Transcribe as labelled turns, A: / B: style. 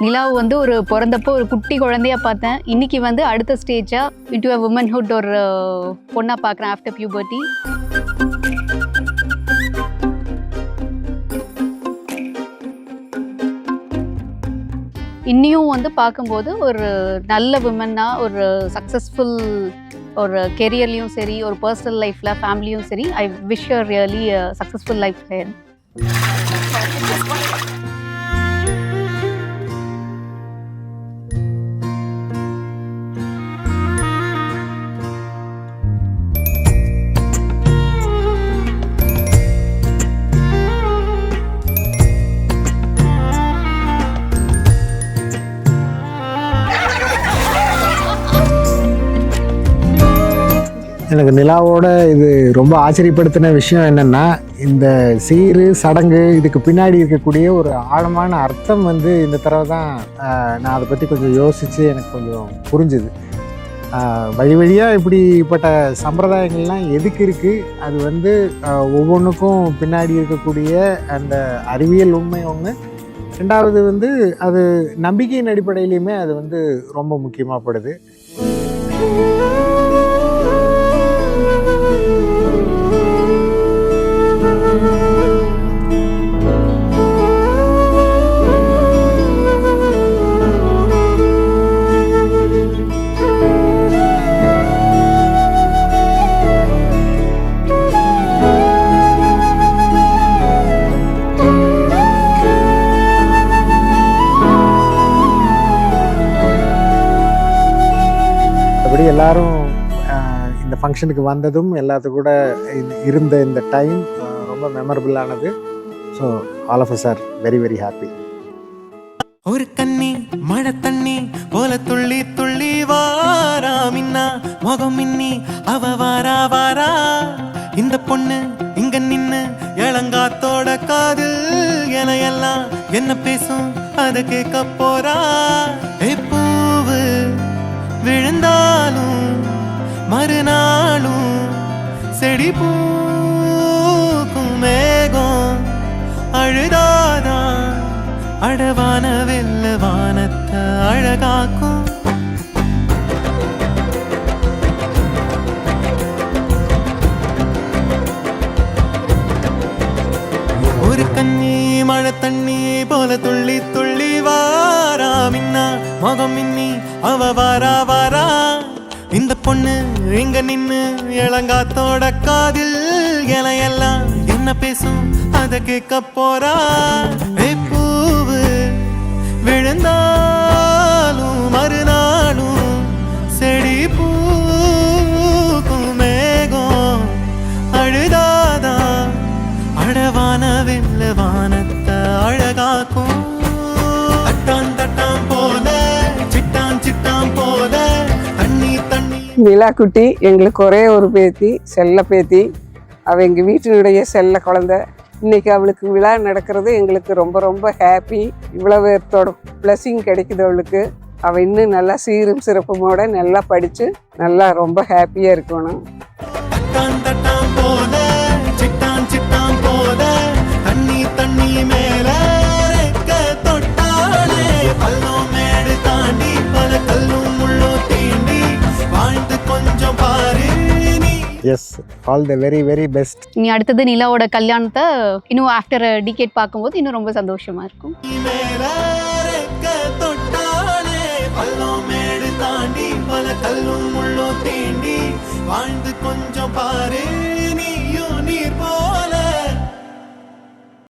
A: நிலாவை வந்து ஒரு பிறந்தப்போ ஒரு குட்டி குழந்தையா பார்த்தேன். இன்னைக்கு வந்து அடுத்த ஸ்டேஜா இன்டு அ வுமன்ஹுட் ஒரு பொண்ணா பார்க்குறேன் ஆஃப்டர் பியூபர்ட்டி. இன்னியும் வந்து பார்க்கும்போது ஒரு நல்ல விமன்னா, ஒரு சக்ஸஸ்ஃபுல் ஒரு கெரியர்லையும் சரி, ஒரு பர்சனல் லைஃப்பில் ஃபேமிலியும் சரி, I wish you really successful life head.
B: எனக்கு நிலாவோட இது ரொம்ப ஆச்சரியப்படுத்தின விஷயம் என்னென்னா, இந்த சீரு சடங்கு இதுக்கு பின்னாடி இருக்கக்கூடிய ஒரு ஆழமான அர்த்தம் வந்து இந்த தடவை தான் நான் அதை பற்றி கொஞ்சம் யோசித்து எனக்கு கொஞ்சம் புரிஞ்சுது. வழி வழியாக இப்படிப்பட்ட சம்பிரதாயங்கள்லாம் எதுக்கு இருக்குது, அது வந்து ஒவ்வொன்றுக்கும் பின்னாடி இருக்கக்கூடிய அந்த அறிவியல் உண்மை ஒன்று, ரெண்டாவது வந்து அது நம்பிக்கையின் அடிப்படையிலையுமே அது வந்து ரொம்ப முக்கியமாகப்படுது. அப்படி எல்லாரும் இந்த ஃபங்க்ஷனுக்கு வந்ததும் எல்லாத்துக்கும் கூட இருந்த இந்த டைம் ரொம்ப மெமரபிளானது. So all of us are very very happy.
C: ஒரு கண்ணி மழை தண்ணி போல துள்ளி துள்ளி வாரா மின்னா முகம் மின்னி அவ வாரா வாரா. இந்த பொண்ணு இங்க நின்னு இளங்காத்தோட காதில் என எல்லாம் என்ன பேசும் அதை கேட்க போறா. பூவு விழுந்தாலும் மறுநாளும் செடி பூக்கும் மேகம் அழுதாதான் அடவான வெள்ள வானத்தை அழகாக்கும். ஒரு கண்ணி மழை தண்ணி போல துள்ளி துள்ளி வாரா மின்னா முகம் மின்னி அவ வாரா வாரா. இந்த பொண்ணு இங்க நின்னு இளங்காத்தோட காதில் எல்லாம் என்ன பேசும் அதை கேட்க போறா. பூவு விழுந்தாலும் மறுநாளும் செடி பூக்கும் மேகம் அழுதாதா அடவான வெள்ள வானத்தை அழகாக்கும். தட்டான் தட்டான் போல சிட்டான் சிட்டான் போல தண்ணி தண்ணி.
D: நிலா குட்டி எங்களுக்கு ஒரே ஒரு பேத்தி, செல்ல பேத்தி. அவள் எங்கள் வீட்டினுடைய செல்ல குழந்தை. இன்றைக்கி அவளுக்கு விழா நடக்கிறது எங்களுக்கு ரொம்ப ரொம்ப ஹாப்பி. இவ்வளோ பேர்த்தோட பிளஸிங் கிடைக்குது அவளுக்கு. அவள் இன்னும் நல்லா சீரும் சிறப்புமோட நல்லா படித்து நல்லா ரொம்ப ஹாப்பியாக இருக்கணும்.
B: Yes, all the very very best.
A: இனி அடுத்தது நிலாவோட கல்யாணத்தை இன்னும் ஆஃப்டர் டிகேட் பார்க்கும்போது இன்னும் ரொம்ப சந்தோஷமா இருக்கும்.
C: வாழ்ந்து கொஞ்சம் பாரு நீயும் நீர் போல.